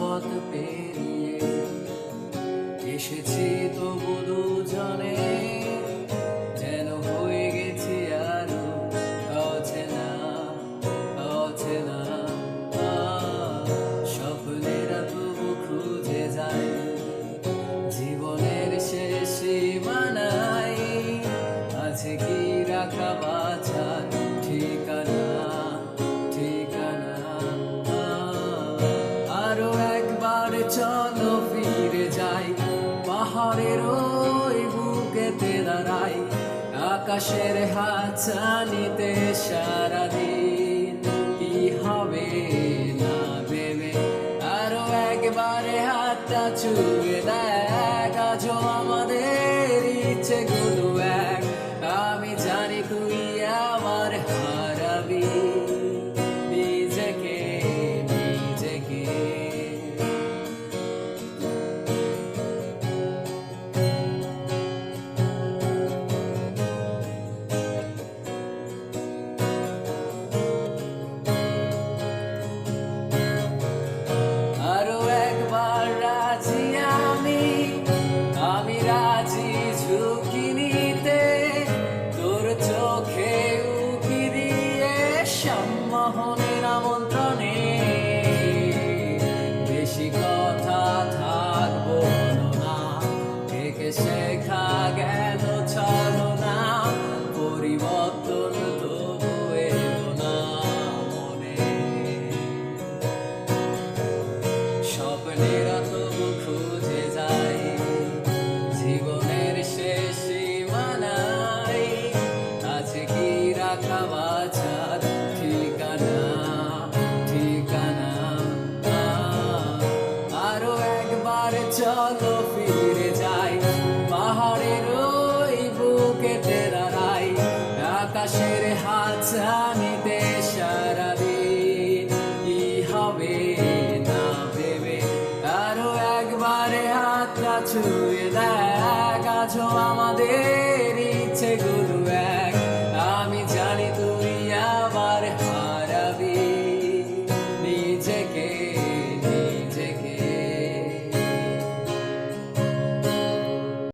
পথ পেরিয়ে এসেছি তবু দুজনে, যেন হয়ে গেছি আরো অচেনা অচেনা। স্বপ্নেরা তবু খুঁজে যায় জীবনের শেষ সীমানায়, আছে কি রাখা বাঁচার ঠিকানা ঠিকানা। আরো একবার চলো ফিরে যাই, পাহাড়ের ওই বুকেতে দাঁড়াই, আকাশের হাতছানিতে সারাদিন কি হবে না ভেবে। আরো একবার হাতটা ছুঁয়ে দেখ, আজও আমাদের ইচ্ছেগুলো এক। আমি জানি তুই আমার হারাবি নিজেকে নিজেকে। আরো একবার রাজি আমি রাজি ঝুঁকি নিতে, তোর চোখে উকি দিয়ে সম্মোহনের আমন্ত্রণে। বেশি কথা থাকবো না, থেকে শেখা গেল চলো না, পরিবর্তন তবু এলো না মনে। স্বপ্নেরা তবু খুঁজে যায় জীবনের শেষ সীমানায়, আছে কি রাখা বাঁচার ঠিকানা ঠিকানা। আরো একবার চলো ফিরে যাই, পাহাড়ের ওই বুকেতে দাঁড়াই, আকাশের হাতছানিতে সারাদিন কি হবে না ভেবে। আরো একবার হাতটা ছুঁয়ে দেখ, আজও আমাদের